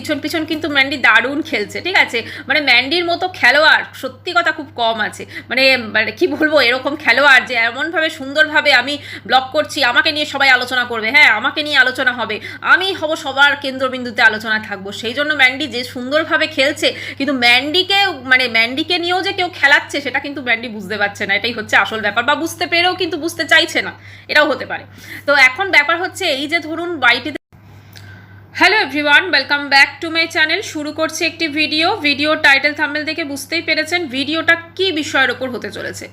পিছন পিছন কিন্তু ম্যান্ডি দারুণ খেলছে, ঠিক আছে। মানে ম্যান্ডির মতো খেলোয়াড় সত্যি কথা খুব কম আছে, মানে কি বলবো, এরকম খেলোয়াড় যে এমনভাবে সুন্দরভাবে আমি ব্লগ করছি, আমাকে নিয়ে সবাই আলোচনা করবে, হ্যাঁ আমাকে নিয়ে আলোচনা হবে, আমি হব সবার কেন্দ্রবিন্দুতে আলোচনা থাকবো, সেই জন্য ম্যান্ডি যে সুন্দরভাবে খেলছে, কিন্তু ম্যান্ডিকে নিয়েও যে কেউ খেলাচ্ছে সেটা কিন্তু ম্যান্ডি বুঝতে পারছে না, এটাই হচ্ছে আসল ব্যাপার, বা বুঝতে পেরেও কিন্তু বুঝতে চাইছে না, এটাও হতে পারে। তো এখন ব্যাপার হচ্ছে এই যে ধরুন বাইটিতে, hello everyone, welcome back to my channel. শুরু করছি একটি ভিডিও টাইটেল থাম্বনেল দেখে বুঝতেই পেরেছেন ভিডিওটা কি বিষয়ের ওপর হতে চলেছে।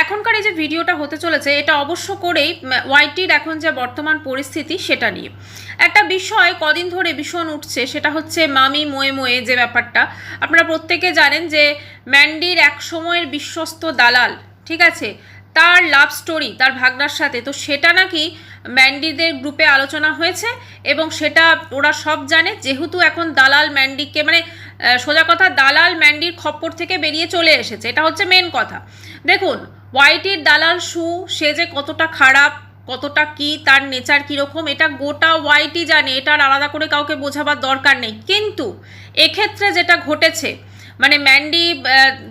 এখনকার এই যে ভিডিওটা হতে চলেছে এটা অবশ্য করেই ওয়াইটির এখন যে বর্তমান পরিস্থিতি সেটা নিয়ে একটা বিষয় কদিন ধরে ভীষণ উঠছে, সেটা হচ্ছে মামি মোয়ে মোয়ে যে ব্যাপারটা। আপনারা প্রত্যেকে জানেন যে ম্যান্ডির এক সময়ের বিশ্বস্ত দালাল, ঠিক আছে, তার লাভ স্টোরি তার ভাগনার সাথে, তো সেটা নাকি ম্যান্ডিদের গ্রুপে আলোচনা হয়েছে এবং সেটা ওরা সব জানে, যেহেতু এখন দালাল ম্যান্ডিকে সোজা কথা দালাল ম্যান্ডির খপ্পর থেকে বেরিয়ে চলে এসেছে, এটা হচ্ছে মেন কথা। দেখুন ওয়াইটির দালাল সু, সে যে কতটা খারাপ, কতটা কি, তার নেচার কীরকম, এটা গোটা ওয়াইটি জানে, এটার আলাদা করে কাউকে বোঝাবার দরকার নেই। কিন্তু এক্ষেত্রে যেটা ঘটেছে, ম্যান্ডি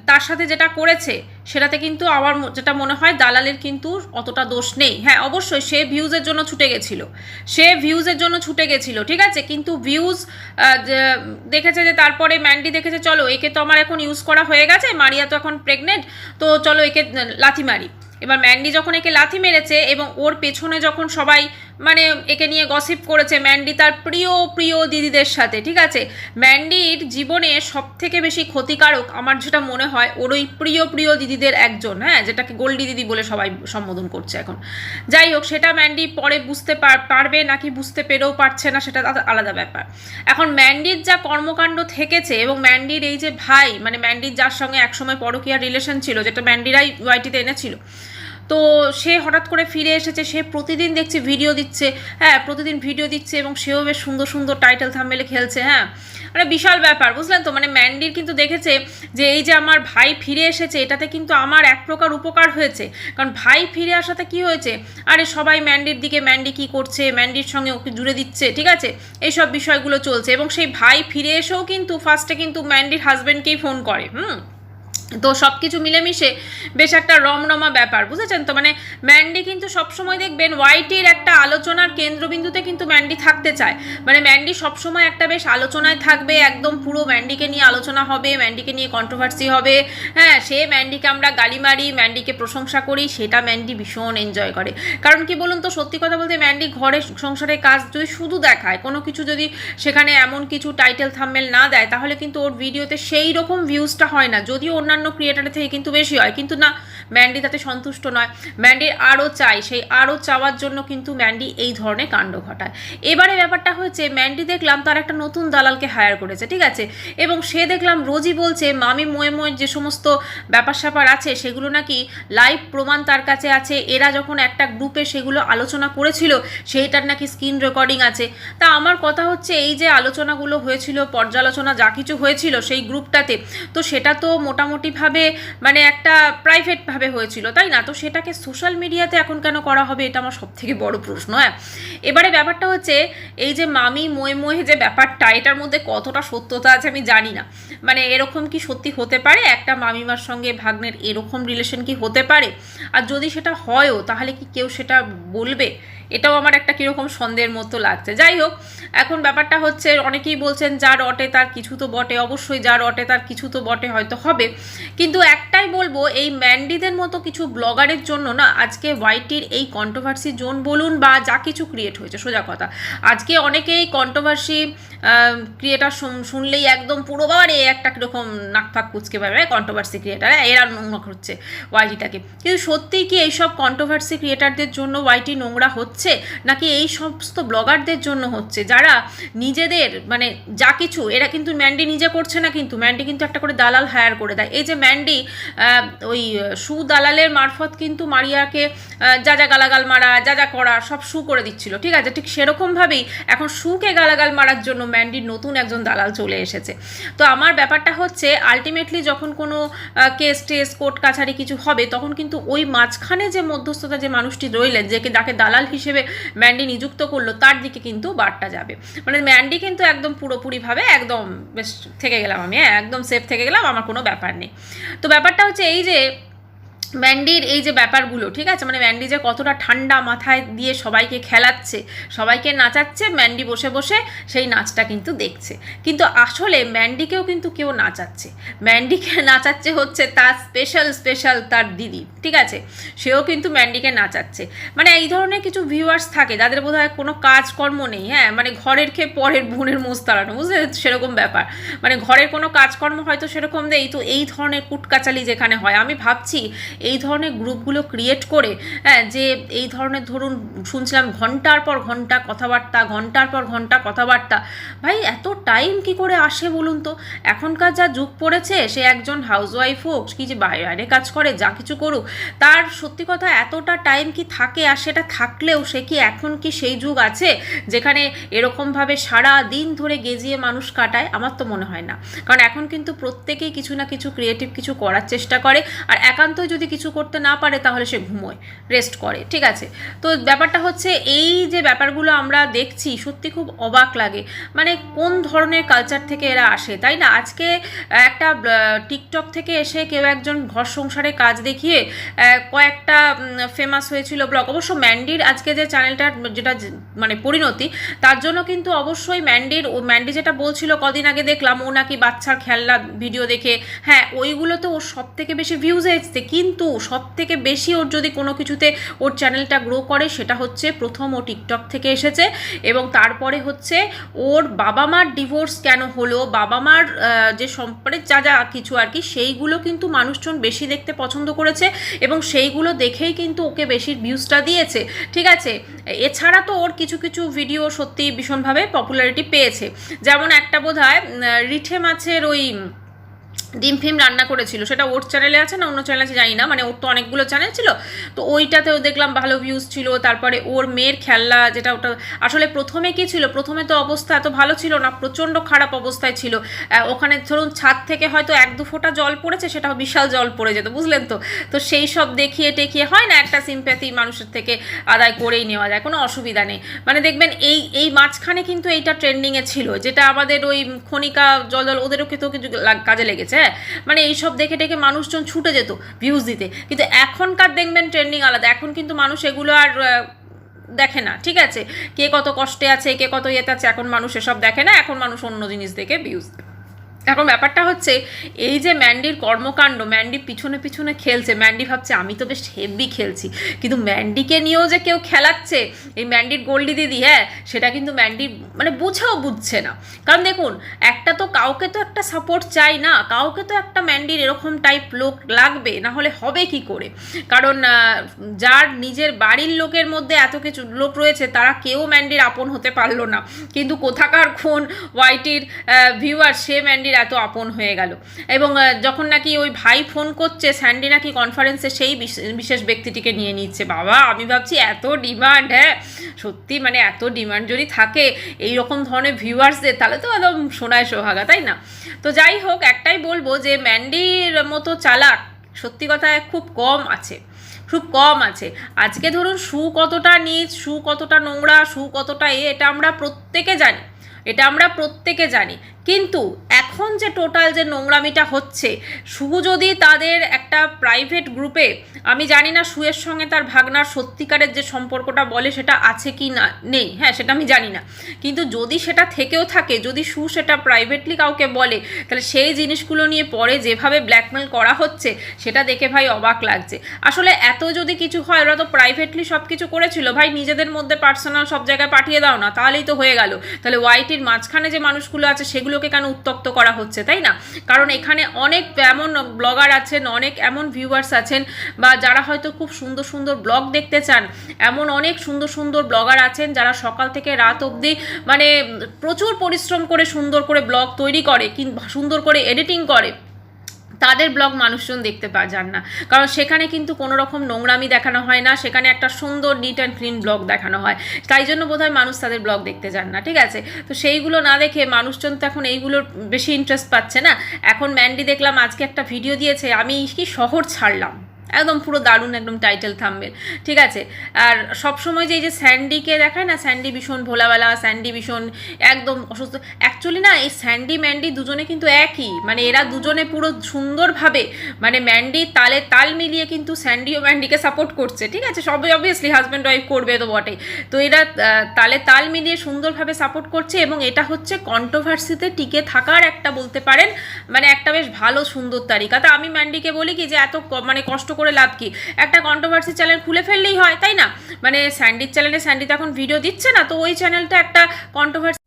তার সাথে যেটা করেছে সেটাতে কিন্তু আমার যেটা মনে হয় দালালের কিন্তু অতটা দোষ নেই। হ্যাঁ অবশ্যই সে ভিউজের জন্য ছুটে গেছিল, ঠিক আছে, কিন্তু ভিউজ দেখেছে যে তারপরে ম্যান্ডি দেখেছে চলো একে তো আমার এখন ইউজ করা হয়ে গেছে, মারিয়া তো এখন প্রেগনেন্ট, তো চলো একে লাথি মারি। এবার ম্যান্ডি যখন একে লাথি মেরেছে এবং ওর পেছনে যখন সবাই একে নিয়ে গসিপ করেছে, ম্যান্ডি তার প্রিয় দিদিদের সাথে, ঠিক আছে, ম্যান্ডির জীবনে সব থেকে বেশি ক্ষতিকারক আমার যেটা মনে হয় ওর ওই প্রিয় দিদিদের একজন, হ্যাঁ, যেটাকে গোল্ডি দিদি বলে সবাই সম্বোধন করছে এখন। যাই হোক, সেটা ম্যান্ডি পরে বুঝতে পারবে নাকি বুঝতে পেরেও পারছে না সেটা আলাদা ব্যাপার। এখন ম্যান্ডির যা কর্মকাণ্ড থেকেছে এবং ম্যান্ডির এই যে ভাই, ম্যান্ডির যার সঙ্গে একসময় পরকীয়ার রিলেশন ছিল, যেটা ম্যান্ডিরাই ওয়াইটিতে এনেছিল, তো সে হঠাৎ করে ফিরে এসেছে, সে প্রতিদিন দেখছি ভিডিও দিচ্ছে, হ্যাঁ প্রতিদিন ভিডিও দিচ্ছে এবং সেও বেশ সুন্দর টাইটেল থাম্বনেলে খেলছে, হ্যাঁ বিশাল ব্যাপার, বুঝলেন তো। ম্যান্ডির কিন্তু দেখেছে যে এই যে আমার ভাই ফিরে এসেছে, এটাতে কিন্তু আমার এক প্রকার উপকার হয়েছে, কারণ ভাই ফিরে আসাতে কি হয়েছে, আরে সবাই ম্যান্ডির দিকে, ম্যান্ডি কি করছে, ম্যান্ডির সঙ্গে ওকে জুড়ে দিচ্ছে, ঠিক আছে, এইসব বিষয়গুলো চলছে, এবং সেই ভাই ফিরে এসেও কিন্তু ফার্স্টে কিন্তু ম্যান্ডির হাজব্যান্ডকেই ফোন করে, তো সব কিছু মিলেমিশে বেশ একটা রমরমা ব্যাপার, বুঝেছেন তো। ম্যান্ডি কিন্তু সবসময় দেখবেন ওয়াইটির একটা আলোচনার কেন্দ্রবিন্দুতে কিন্তু ম্যান্ডি থাকতে চায়, ম্যান্ডি সবসময় একটা বেশ আলোচনায় থাকবে, একদম পুরো ম্যান্ডিকে নিয়ে আলোচনা হবে, ম্যান্ডিকে নিয়ে কন্ট্রোভার্সি হবে, হ্যাঁ সে ম্যান্ডিকে আমরা গালি মারি, ম্যান্ডিকে প্রশংসা করি, সেটা ম্যান্ডি ভীষণ এনজয় করে। কারণ কি বলুন তো, সত্যি কথা বলতে ম্যান্ডি ঘরে সংসারের কাজ যদি শুধু দেখায়, কোনো কিছু যদি সেখানে এমন কিছু টাইটেল থাম্বনেল না দেয়, তাহলে কিন্তু ওর ভিডিওতে সেই রকম ভিউজটা হয় না, যদিও অন্যান্য ক্রিয়েটারের থেকে কিন্তু বেশি হয়, কিন্তু না, ম্যান্ডি তাতে সন্তুষ্ট নয়, ম্যান্ডির আরও চাই, সেই আরও চাওয়ার জন্য কিন্তু ম্যান্ডি এই ধরনের কাণ্ড ঘটায়। এবারে ব্যাপারটা হয়েছে ম্যান্ডি দেখলাম তার একটা নতুন দালালকে হায়ার করেছে, ঠিক আছে, এবং সে দেখলাম রোজই বলছে মামি মোয়ে যে সমস্ত ব্যাপার স্যাপার আছে সেগুলো নাকি লাইভ প্রমাণ তার কাছে আছে, এরা যখন একটা গ্রুপে সেগুলো আলোচনা করেছিল সেইটার নাকি স্ক্রিন রেকর্ডিং আছে। তা আমার কথা হচ্ছে এই যে আলোচনাগুলো হয়েছিল, পর্যালোচনা যা কিছু হয়েছিল সেই গ্রুপটাতে, তো সেটা তো মোটামুটিভাবে একটা প্রাইভেটভাবে হয়েছিল, তাই না, তো সেটাকে সোশ্যাল মিডিয়াতে এখন কেন করা হবে, এটা আমার সব থেকে বড় প্রশ্ন। হ্যাঁ এবারে ব্যাপারটা হচ্ছে এই যে মামি মোয়ে যে ব্যাপারটা, এটার মধ্যে কতটা সত্যতা আছে আমি জানি না, এরকম কি সত্যি হতে পারে, একটা মামিমার সঙ্গে ভাগ্নের এরকম রিলেশন কি হতে পারে, আর যদি সেটা হয়ও তাহলে কি কেউ সেটা বলবে, এটাও আমার একটা কীরকম সন্দেহের মতো লাগছে। যাই হোক, এখন ব্যাপারটা হচ্ছে অনেকেই বলছেন যার অটে তার কিছু তো বটে, অবশ্যই যার অটে তার কিছু তো বটে হয়তো হবে, কিন্তু একটাই বলবো, এই ম্যান্ডিদের মতো কিছু ব্লগারের জন্য না আজকে ওয়াইটির এই কন্ট্রোভার্সি জোন বলুন বা যা কিছু ক্রিয়েট হয়েছে, সোজা কথা আজকে অনেকেই কন্ট্রোভার্সি ক্রিয়েটার শুনলেই একদম পুরো বারে একটা কীরকম নাক ফাঁক কুচকে পাবে, কন্ট্রোভার্সি ক্রিয়েটার এরা নোংরা হচ্ছে ওয়াইটিটাকে, কিন্তু সত্যিই কি এইসব কন্ট্রোভার্সি ক্রিয়েটারদের জন্য ওয়াইটি নোংরা হচ্ছে, নাকি এই সমস্ত ব্লগারদের জন্য হচ্ছে যারা নিজেদের যা কিছু, এরা কিন্তু ম্যান্ডি নিজে করছে না, কিন্তু ম্যান্ডি কিন্তু একটা করে দালাল হায়ার করে দেয়। এই যে ম্যান্ডি ওই দালালের মারফত কিন্তু মারিয়াকে যা গালাগাল মারা, যা করা সব করে দিচ্ছিল, ঠিক আছে, ঠিক সেরকমভাবেই এখন কে গালাগাল মারার জন্য ম্যান্ডির নতুন একজন দালাল চলে এসেছে। তো আমার ব্যাপারটা হচ্ছে আলটিমেটলি যখন কোনো কেস কোর্ট কাছারি কিছু হবে, তখন কিন্তু ওই মাঝখানে যে মধ্যস্থতা যে মানুষটি রইলেন, যাকে দালাল হিসেবে হিসেবে ম্যান্ডি নিযুক্ত করলো তার দিকে কিন্তু বারটা যাবে। মানে ম্যান্ডি কিন্তু একদম পুরোপুরিভাবে একদম বেশ থেকে গেলাম আমি, একদম সেফ থেকে গেলাম, আমার কোনো ব্যাপার নেই। তো ব্যাপারটা হচ্ছে এই যে ম্যান্ডির এই যে ব্যাপারগুলো, ঠিক আছে, মানে ম্যান্ডি যে কতটা ঠান্ডা মাথায় দিয়ে সবাইকে খেলাচ্ছে, সবাইকে নাচাচ্ছে, ম্যান্ডি বসে বসে সেই নাচটা কিন্তু দেখছে। কিন্তু আসলে ম্যান্ডিকেও কিন্তু কেউ নাচাচ্ছে, ম্যান্ডিকে নাচাচ্ছে হচ্ছে তার স্পেশাল তার দিদি, ঠিক আছে, সেও কিন্তু ম্যান্ডিকে নাচাচ্ছে। মানে এই ধরনের কিছু ভিউয়ার্স থাকে যাদের বোধহয় কোনো কাজকর্ম নেই, হ্যাঁ, মানে ঘরের খেয়ে পরের বোনের মোষ তাড়ানো, বুঝলে, সেরকম ব্যাপার। মানে ঘরের কোনো কাজকর্ম হয়তো সেরকম দেই, তো এই ধরনের কুটকাচালি যেখানে হয়, আমি ভাবছি এই ধরনের গ্রুপগুলো ক্রিয়েট করে, হ্যাঁ, যে এই ধরনের ধরুন শুনছিলাম ঘন্টার পর ঘন্টা কথাবার্তা, ঘন্টার পর ঘন্টা কথাবার্তা, ভাই এত টাইম কি করে আসে বলুন তো? এখনকার যা যুগ পড়েছে, সে একজন হাউসওয়াইফ হোক কি যে বাইরে কাজ করে যা কিছু করুক, তার সত্যি কথা এতটা টাইম কি থাকে? আর সেটা থাকলেও সে কি এখন কি সেই যুগ আছে যেখানে এরকমভাবে সারা দিন ধরে গেজিয়ে মানুষ কাটায়? আমার তো মনে হয় না, কারণ এখন কিন্তু প্রত্যেকেই কিছু না কিছু ক্রিয়েটিভ কিছু করার চেষ্টা করে, আর একান্তই যদি কিছু করতে না পারে তাহলে সে ঘুমোয়, রেস্ট করে, ঠিক আছে। তো ব্যাপারটা হচ্ছে এই যে ব্যাপারগুলো আমরা দেখছি সত্যি খুব অবাক লাগে, মানে কোন ধরনের কালচার থেকে এরা আসে, তাই না? আজকে একটা টিকটক থেকে এসে কেউ একজন ঘর সংসারে কাজ দেখিয়ে কয়েকটা ফেমাস হয়েছিল ব্লগ। অবশ্য ম্যান্ডির আজকে যে চ্যানেলটার যেটা মানে পরিণতি, তার জন্য কিন্তু অবশ্যই ম্যান্ডি যেটা বলছিল কদিন আগে দেখলাম, ও নাকি বাচ্চার খেলনা ভিডিও দেখে, হ্যাঁ ওইগুলোতে ওর সব থেকে বেশি ভিউজ এসেছে, কিন্তু সব থেকে বেশি ওর যদি কোনো কিছুতে ওর চ্যানেলটা গ্রো করে সেটা হচ্ছে প্রথম ও টিকটক থেকে এসেছে, এবং তারপরে হচ্ছে ওর বাবা মার ডিভোর্স কেন হলো, বাবা মার যে সম্পর্কে যা যা কিছু আর কি, সেইগুলো কিন্তু মানুষজন বেশি দেখতে পছন্দ করেছে, এবং সেইগুলো দেখেই কিন্তু ওকে বেশি ভিউজটা দিয়েছে, ঠিক আছে। এছাড়া তো ওর কিছু কিছু ভিডিও সত্যি ভীষণভাবে পপুলারিটি পেয়েছে, যেমন একটা বোধহয় রিঠে মাছের ওই ডিম ফিম রান্না করেছিল, সেটা ওর চ্যানেলে আছে না অন্য চ্যানেলে আছে জানি না, মানে ওর তো অনেকগুলো চ্যানেল ছিল, তো ওইটাতেও দেখলাম ভালো ভিউজ ছিল। তারপরে ওর মেয়ের খেলনা যেটা, ওটা আসলে প্রথমে কি ছিল, প্রথমে তো অবস্থা এত ভালো ছিল না, প্রচণ্ড খারাপ অবস্থায় ছিল, ওখানে ধরুন ছাদ থেকে হয়তো 1-2 ফোঁটা জল পড়েছে, সেটাও বিশাল জল পড়ে যেত, বুঝলেন তো। তো সেই সব দেখিয়ে টেকিয়ে হয় না, একটা সিম্প্যাথি মানুষের থেকে আদায় করেই নেওয়া যায়, কোনো অসুবিধা নেই। মানে দেখবেন এই মাঝখানে কিন্তু এইটা ট্রেন্ডিংয়ে ছিল, যেটা আমাদের ওই খনিকা জল ওদেরও কিন্তু কিছু কাজে লেগেছে, হ্যাঁ, মানে এইসব দেখে টেকে মানুষজন ছুটে যেত ভিউজ দিতে। কিন্তু এখনকার দেখবেন ট্রেন্ডিং আলাদা, এখন কিন্তু মানুষ এগুলো আর দেখে না, ঠিক আছে, কে কত কষ্টে আছে, কে কত ইয়েতে আছে, এখন মানুষ এসব দেখে না, এখন মানুষ অন্য জিনিস দেখে ভিউজ। এখন ব্যাপারটা হচ্ছে এই যে ম্যান্ডির কর্মকাণ্ড, ম্যান্ডি পিছনে পিছনে খেলছে, ম্যান্ডি ভাবছে আমি তো বেশ হেভি খেলছি, কিন্তু ম্যান্ডিকে নিয়েও যে কেউ খেলাচ্ছে, এই ম্যান্ডির গোল্ডি দিদি, হ্যাঁ, সেটা কিন্তু ম্যান্ডি মানে বুঝছে না। কারণ দেখুন, একটা তো কাউকে তো একটা সাপোর্ট চাই না, কাউকে তো একটা ম্যান্ডির এরকম টাইপ লোক লাগবে, না হলে হবে কি করে? কারণ যার নিজের বাড়ির লোকের মধ্যে এত কিছু লোক রয়েছে, তারা কেউ ম্যান্ডির আপন হতে পারলো না, কিন্তু কোথাকার কোন ওয়াইটির ভিউয়ার সে ম্যান্ডির এত আপন হয়ে গেল। এবং যখন নাকি ওই ভাই ফোন করছে, স্যান্ডি নাকি কনফারেন্সে সেই বিশেষ ব্যক্তিটিকে নিয়ে নিচ্ছে। বাবা, আমি ভাবছি এত ডিমান্ড, হ্যাঁ সত্যি, মানে এত ডিমান্ড যদি থাকে এই রকম ধরনের ভিউয়ার্সদের, তাহলে তো একদম সোনায় সোহাগা, তাই না? তো যাই হোক, একটাই বলবো যে ম্যান্ডির মতো চালাক সত্যি কথায় খুব কম আছে, খুব কম আছে। আজকে ধরুন শু কতটা নীচ, শু কতটা নোংরা, শু কতটা এটা আমরা প্রত্যেকে জানি, এটা আমরা প্রত্যেকে জানি, কিন্তু এখন যে টোটাল যে নোংরামিটা হচ্ছে, শু যদি তাদের একটা প্রাইভেট গ্রুপে, আমি জানি না শুয়ের সঙ্গে তার ভাগনার সত্যিকারের যে সম্পর্কটা বলে সেটা আছে কি না নেই, হ্যাঁ সেটা আমি জানি না, কিন্তু যদি সেটা থেকেও থাকে, যদি শু সেটা প্রাইভেটলি কাউকে বলে, তাহলে সেই জিনিসগুলো নিয়ে পরে যেভাবে ব্ল্যাকমেল করা হচ্ছে সেটা দেখে ভাই অবাক লাগছে। আসলে এত যদি কিছু হয়, ওরা তো প্রাইভেটলি সব কিছু করেছিল, ভাই নিজেদের মধ্যে পার্সোনাল সব জায়গায় পাঠিয়ে দাও না, তাহলেই তো হয়ে গেল। তাহলে ওয়াইটির মাঝখানে যে মানুষগুলো আছে সেগুলোকে কেন উত্তক্ত করা হচ্ছে, তাই না? কারণ এখানে অনেক এমন ব্লগার আছেন, অনেক এমন ভিউয়ার্স আছেন, বা যারা হয়তো খুব সুন্দর সুন্দর ব্লগ দেখতে চান, এমন অনেক সুন্দর সুন্দর ব্লগার আছেন যারা সকাল থেকে রাত অবধি মানে প্রচুর পরিশ্রম করে সুন্দর করে ব্লগ তৈরি করে, কিন্তু সুন্দর করে এডিটিং করে, তাদের ব্লগ মানুষজন দেখতে যান না, কারণ সেখানে কিন্তু কোনো রকম নোংরামি দেখানো হয় না, সেখানে একটা সুন্দর নিট অ্যান্ড ক্লিন ব্লগ দেখানো হয়, তাই জন্য বোধহয় মানুষ তাদের ব্লগ দেখতে যান না, ঠিক আছে। তো সেইগুলো না দেখে মানুষজন তো এখন এইগুলোর বেশি ইন্টারেস্ট পাচ্ছে না। এখন ম্যান্ডি দেখলাম আজকে একটা ভিডিও দিয়েছে, আমি কি শহর ছাড়লাম, একদম পুরো দারুণ একদম টাইটেল থাম্বনেল, ঠিক আছে। আর সবসময় যে এই যে স্যান্ডিকে দেখায় না, স্যান্ডি ভীষণ ভোলাবেলা, স্যান্ডি ভীষণ একদম অসুস্থ, অ্যাকচুয়ালি না এই স্যান্ডি ম্যান্ডি দুজনে কিন্তু একই, মানে এরা দুজনে পুরো সুন্দরভাবে, মানে ম্যান্ডি তালে তাল মিলিয়ে কিন্তু স্যান্ডিও ম্যান্ডিকে সাপোর্ট করছে, ঠিক আছে। সবাই অবভিয়াসলি হাজব্যান্ড ওয়াইফ করবে তো বটেই, তো এরা তালে তাল মিলিয়ে সুন্দরভাবে সাপোর্ট করছে, এবং এটা হচ্ছে কন্ট্রোভার্সিতে টিকে থাকার একটা বলতে পারেন মানে একটা বেশ ভালো সুন্দর তালিকা। তা আমি ম্যান্ডিকে বলি কি যে এত মানে কষ্ট করে লাভ কি, একটা কন্ট্রোভার্সি চ্যানেল খুলে ফেললেই হয়, তাই না? মানে স্যান্ডির চ্যানেলে স্যান্ডি তো এখন ভিডিও দিচ্ছে না, তো ওই চ্যানেলটা একটা কন্ট্রোভার্সি।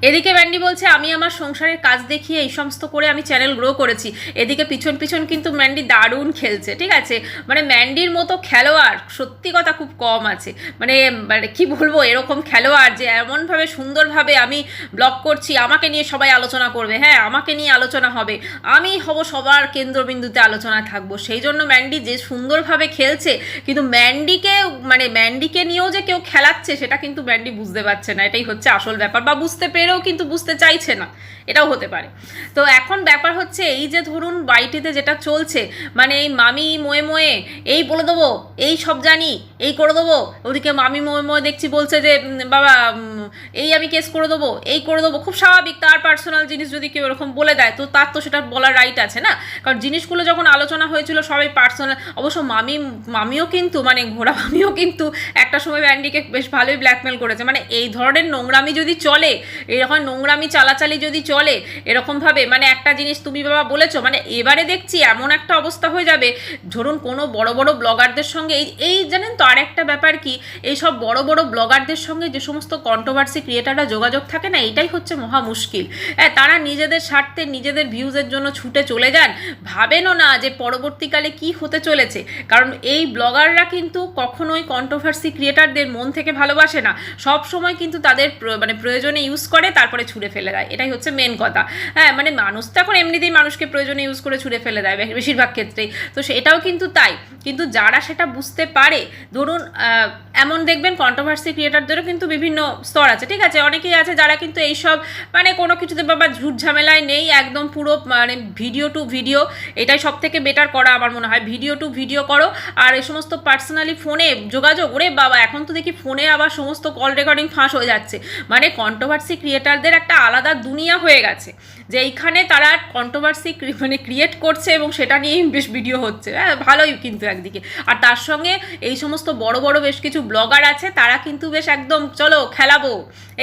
এদিকে ম্যান্ডি বলছে আমি আমার সংসারের কাজ দেখিয়ে এই সমস্ত করে আমি চ্যানেল গ্রো করেছি, এদিকে পিছন পিছন কিন্তু ম্যান্ডি দারুণ খেলছে, ঠিক আছে। মানে ম্যান্ডির মতো খেলোয়াড় সত্যি কথা খুব কম আছে, মানে মানে কি বলবো, এরকম খেলোয়াড় যে এমনভাবে সুন্দরভাবে আমি ব্লগ করছি, আমাকে নিয়ে সবাই আলোচনা করবে, হ্যাঁ আমাকে নিয়ে আলোচনা হবে, আমি হব সবার কেন্দ্রবিন্দুতে আলোচনায় থাকবো, সেই জন্য ম্যান্ডি যে সুন্দরভাবে খেলছে, কিন্তু ম্যান্ডিকে মানে ম্যান্ডিকে নিয়েও যে কেউ খেলাচ্ছে সেটা কিন্তু ম্যান্ডি বুঝতে পারছে না, এটাই হচ্ছে আসল ব্যাপার, বা বুঝতে পেরেও কিন্তু বুঝতে চাইছে না, এটাও হতে পারে। তো এখন ব্যাপার হচ্ছে এই যে ধরুন বাইটিতে যেটা চলছে, মানে এই মামি মোয়ে মোয়ে এই বলে দেবো, এই সব জানি, এই করে দেবো, ওদিকে মামি মোয়ে মোয়ে দেখছি বলছে যে বাবা এই আমি কেস করে দেবো, এই করে দেবো, খুব স্বাভাবিক, তার পার্সোনাল জিনিস যদি কেউ এরকম বলে দেয় তো তার তো সেটা বলার রাইট আছে না, কারণ জিনিসগুলো যখন আলোচনা হয়েছিল সবাই পার্সোনাল, অবশ্য মামিও কিন্তু মানে ঘোড়া মামিও কিন্তু একটা সময় ম্যান্ডিকে বেশ ভালোই ব্ল্যাকমেল করেছে, মানে এই ধরনের নোংরামি যদি চলে, এরকম নোংরামি চালাচালি যদি চলে এরকমভাবে, মানে একটা জিনিস তুমি বাবা বলেছো, মানে এবারে দেখছি এমন একটা অবস্থা হয়ে যাবে, ধরুন কোনো বড় বড় ব্লগারদের সঙ্গে এই জানেন তো আর একটা ব্যাপার কি, এই সব বড় বড় ব্লগারদের সঙ্গে যে সমস্ত কন্ট্রোভার্সি ক্রিয়েটাররা যোগাযোগ থাকে না, এটাই হচ্ছে মহা মুশকিল। হ্যাঁ, তারা নিজেদের স্বার্থে নিজেদের ভিউজের জন্য ছুটে চলে যান, ভাবেনও না যে পরবর্তীকালে কি হতে চলেছে, কারণ এই ব্লগাররা কিন্তু কখনোই কন্ট্রোভার্সি ক্রিয়েটারদের মন থেকে ভালোবাসে না, সব সময় কিন্তু তাদের মানে প্রয়োজনে ইউজ করে তারপরে ছুঁড়ে ফেলে দেয়, এটাই হচ্ছে মেন কথা। হ্যাঁ, মানে মানুষ তো এখন এমনিতেই মানুষকে প্রয়োজনে ইউজ করে ছুঁড়ে ফেলে দেয় বেশিরভাগ ক্ষেত্রেই, তো সেটাও কিন্তু তাই, কিন্তু যারা সেটা বুঝতে পারে, ধরুন এমন দেখবেন কন্ট্রোভার্সি ক্রিয়েটারদেরও কিন্তু বিভিন্ন স্তর আছে, ঠিক আছে, অনেকেই আছে যারা কিন্তু এইসব মানে কোনো কিছুতে বাবা ঝুট ঝামেলায় নেই, একদম পুরো মানে ভিডিও টু ভিডিও, এটাই সব থেকে বেটার করা আমার মনে হয়, ভিডিও টু ভিডিও করো, আর এই সমস্ত পার্সোনালি ফোনে যোগাযোগ, ওরে বাবা এখন তো দেখি ফোনে আবার সমস্ত কল রেকর্ডিং ফাঁস হয়ে যাচ্ছে, মানে কন্ট্রোভার্সি ক্রিয়েটারদের একটা আলাদা দুনিয়া হয়ে গেছে, যে এইখানে তারা কন্ট্রোভার্সি মানে ক্রিয়েট করছে এবং সেটা নিয়েই বেশ ভিডিও হচ্ছে, হ্যাঁ ভালোই কিন্তু একদিকে, আর তার সঙ্গে এই সমস্ত বড় বড় বেশ কিছু ব্লগার আছে তারা কিন্তু বেশ একদম চলো খেলাবো,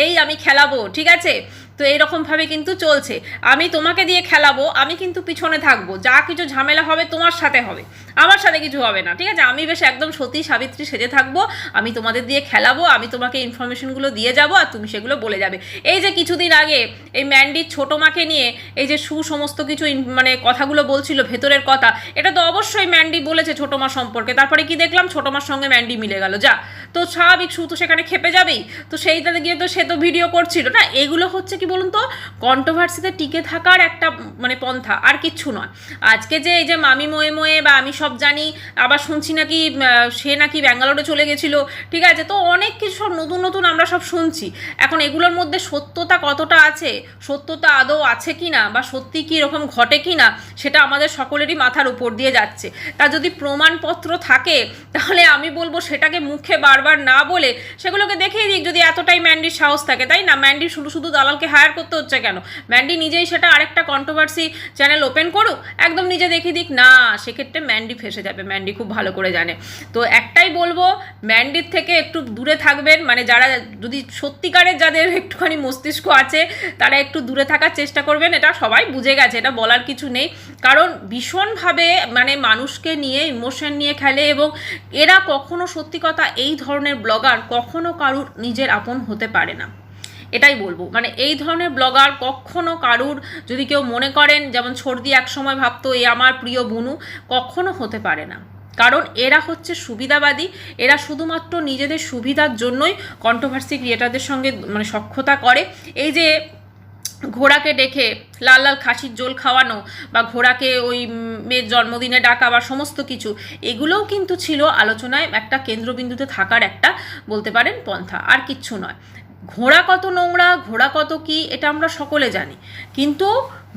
এই আমি খেলাবো, ঠিক আছে, তো এইরকমভাবে কিন্তু চলছে, আমি তোমাকে দিয়ে খেলাবো, আমি কিন্তু পিছনে থাকবো, যা কিছু ঝামেলা হবে তোমার সাথে হবে, আমার সাথে কিছু হবে না, ঠিক আছে, আমি বেশ একদম সতী সাবিত্রী সেজে থাকবো, আমি তোমাদের দিয়ে খেলাবো, আমি তোমাকে ইনফরমেশনগুলো দিয়ে যাবো আর তুমি সেগুলো বলে যাবে। এই যে কিছুদিন আগে এই ম্যান্ডির ছোটো মাকে নিয়ে এই যে সমস্ত কিছু মানে কথাগুলো বলছিল ভেতরের কথা, এটা তো অবশ্যই ম্যান্ডি বলেছে ছোটো মা সম্পর্কে, তারপরে কি দেখলাম ছোটো মার সঙ্গে ম্যান্ডি মিলে গেল, যা তো স্বাভাবিক তো সেখানে খেপে যাবেই, তো সেইটাতে গিয়ে তো সে তো ভিডিও করছিল না, এগুলো হচ্ছে কি বলুন তো কন্ট্রোভার্সিতে টিকে থাকার একটা মানে পন্থা, আর কিচ্ছু নয়। আজকে যে এই যে মামি মোয়ে মোয়ে বা আমি সব জানি, আবার শুনছি নাকি সে নাকি ব্যাঙ্গালোরে চলে গেছিলো, ঠিক আছে, তো অনেক কিছু সব নতুন নতুন আমরা সব শুনছি, এখন এগুলোর মধ্যে সত্যতা কতটা আছে, সত্যতা আদৌ আছে কি না, বা সত্যি কি এরকম ঘটে কি না, সেটা আমাদের সকলেরই মাথার উপর দিয়ে যাচ্ছে, তা যদি প্রমাণপত্র থাকে তাহলে আমি বলবো সেটাকে মুখে বারবার না বলে সেগুলোকে দেখিয়ে দিক, যদি এতটাই ম্যান্ডির সাহস থাকে, তাই না, ম্যান্ডি শুধু শুধু দালালকে হায়ার করতে হচ্ছে কেন, ম্যান্ডি নিজেই সেটা আরেকটা কন্ট্রোভার্সি চ্যানেল ওপেন করুক, একদম নিজে দেখিয়ে দিক, না সেক্ষেত্রে ম্যান্ডি ফেসে যাবে, ম্যান্ডি খুব ভালো করে জানে। তো একটাই বলবো, ম্যান্ডির থেকে একটু দূরে থাকবেন, মানে যারা যদি সত্যিকারের যাদের একটুখানি মস্তিষ্ক আছে তারা একটু দূরে থাকার চেষ্টা করবেন, এটা সবাই বুঝে গেছে, এটা বলার কিছু নেই, কারণ ভীষণভাবে মানে মানুষকে নিয়ে ইমোশন নিয়ে খেলে, এবং এরা কখনো সত্যি কথা এই ধরনের ব্লগার কখনো কারুর নিজের আপন হতে পারে না, এটাই বলবো, মানে এই ধরনের ব্লগার কখনো কারুর যদি কেউ মনে করেন, যেমন ছর্দি একসময় ভাবতো এ আমার প্রিয় বুনু, কখনো হতে পারে না, কারণ এরা হচ্ছে সুবিধাবাদী, এরা শুধুমাত্র নিজেদের সুবিধার জন্যই কন্ট্রোভার্সি ক্রিয়েটারদের সঙ্গে মানে সখ্যতা করে। এই যে ঘোড়াকে ডেকে লাল লাল খাসির ঝোল খাওয়ানো, বা ঘোড়াকে ওই মেয়ের জন্মদিনে ডাকা, বা সমস্ত কিছু এগুলোও কিন্তু ছিল আলোচনায় একটা কেন্দ্রবিন্দুতে থাকার একটা বলতে পারেন পন্থা, আর কিচ্ছু নয়। ঘোড়া কত নোংরা, ঘোড়া কত কি, এটা আমরা সকলে জানি, কিন্তু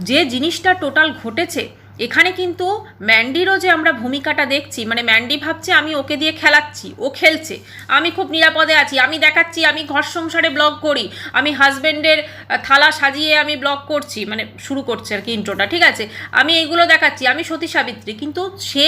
যে জিনিসটা টোটাল ঘটেছে এখানে কিন্তু ম্যান্ডিরও যে আমরা ভূমিকাটা দেখছি, মানে ম্যান্ডি ভাবছে আমি ওকে দিয়ে খেলাচ্ছি, ও খেলছে, আমি খুব নিরাপদে আছি, আমি দেখাচ্ছি আমি ঘর সংসারে ব্লগ করি, আমি হাজব্যান্ডের থালা সাজিয়ে আমি ব্লগ করছি, মানে শুরু করছে আর কি ইন্ট্রোটা, ঠিক আছে, আমি এইগুলো দেখাচ্ছি, আমি সতী সাবিত্রী, কিন্তু সে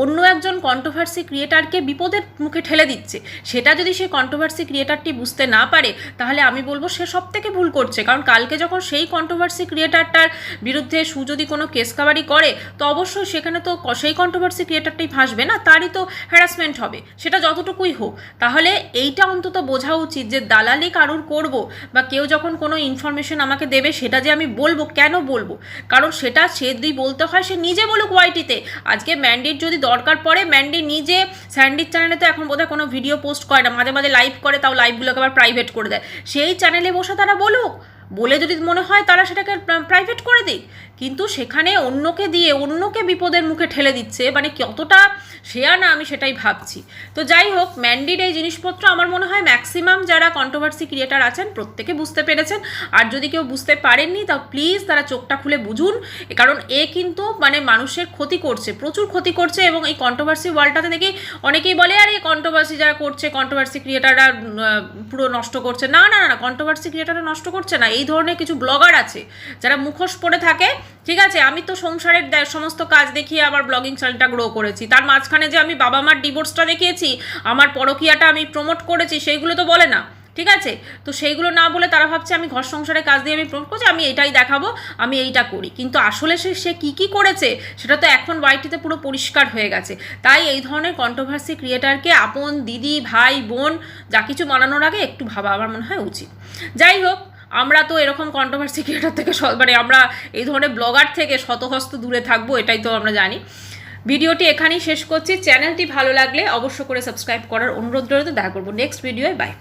অন্য একজন কন্ট্রোভার্সি ক্রিয়েটারকে বিপদের মুখে ঠেলে দিচ্ছে। সেটা যদি সে কন্ট্রোভার্সি ক্রিয়েটারটি বুঝতে না পারে, তাহলে আমি বলবো সে সব থেকে ভুল করছে। কারণ কালকে যখন সেই কন্ট্রোভার্সি ক্রিয়েটারটার বিরুদ্ধে সু যদি কোনো কেস কাবারি করে, তো অবশ্যই সেখানে তো সেই কন্ট্রোভার্সি ক্রিয়েটারটাই ফাঁসবে না, তারই তো হ্যারাসমেন্ট হবে, সেটা যতটুকুই হোক। তাহলে এইটা অন্তত বোঝা উচিত যে দালালি কারুর করব, বা কেউ যখন কোনো ইনফরমেশন আমাকে দেবে সেটা যে আমি বলবো, কেন বলবো? কারণ সেটা সে যদি বলতে হয় সে নিজে বলুক ওয়াইটিতে। আজকে ম্যান্ডির যদি দরকার পড়ে, ম্যান্ডি নিজে স্যান্ডির চ্যানেলে তো এখন বোধহয় কোনো ভিডিও পোস্ট করে না, মাঝে মাঝে লাইভ করে, তাও লাইভগুলোকে আবার প্রাইভেট করে দেয়, সেই চ্যানেলে বসে তারা বলুক, বলে যদি মনে হয় তারা সেটাকে প্রাইভেট করে দিক। কিন্তু সেখানে অন্যকে দিয়ে অন্যকে বিপদের মুখে ঠেলে দিচ্ছে, মানে কতটা শেয়ার না, আমি সেটাই ভাবছি। তো যাই হোক, ম্যান্ডির এই জিনিসপত্র আমার মনে হয় ম্যাক্সিমাম যারা কন্ট্রোভার্সি ক্রিয়েটার আছেন প্রত্যেকে বুঝতে পেরেছেন। আর যদি কেউ বুঝতে পারেননি, তাও প্লিজ তারা চোখটা খুলে বুঝুন, কারণ এ কিন্তু মানে মানুষের ক্ষতি করছে, প্রচুর ক্ষতি করছে। এবং এই কন্ট্রোভার্সি ওয়ার্ল্ডটাতে দেখি অনেকেই বলে আর এই কন্ট্রোভার্সি যারা করছে, কন্ট্রোভার্সি ক্রিয়েটাররা পুরো নষ্ট করছে। না না না, কন্ট্রোভার্সি ক্রিয়েটাররা নষ্ট করছে না, এই ধরনের কিছু ব্লগার আছে যারা মুখোশ পরে থাকে, ঠিক আছে। আমি তো সংসারের সমস্ত কাজ দেখিয়ে আমার ব্লগিং চ্যানেলটা গ্রো করেছি, তার মাঝখানে যে আমি বাবা মার ডিভোর্সটা দেখিয়েছি, আমার পরকীয়াটা আমি প্রমোট করেছি, সেইগুলো তো বলে না, ঠিক আছে। তো সেইগুলো না বলে তারা ভাবছে আমি ঘর সংসারের কাজ দিয়ে আমি প্রমোট করছি, আমি এটাই দেখাবো, আমি এইটা করি। কিন্তু আসলে সে কী করেছে সেটা তো এখন ওয়াইটিতে পুরো পরিষ্কার হয়ে গেছে। তাই এই ধরনের কন্ট্রোভার্সি ক্রিয়েটারকে আপন দিদি ভাই বোন যা কিছু বানানোর আগে একটু ভাবা আমার মনে হয় উচিত। যাই হোক, আমরা তো এরকম কন্ট্রোভার্সি ক্রিয়েটার থেকে মানে আমরা এই ধরনের ব্লগার থেকে শতহস্ত দূরে থাকবো, এটাই তো আমরা জানি। ভিডিওটি এখানেই শেষ করছি। চ্যানেলটি ভালো লাগলে অবশ্য করে সাবস্ক্রাইব করার অনুরোধ রইল। দেখা করবো নেক্সট ভিডিওয়। বাই।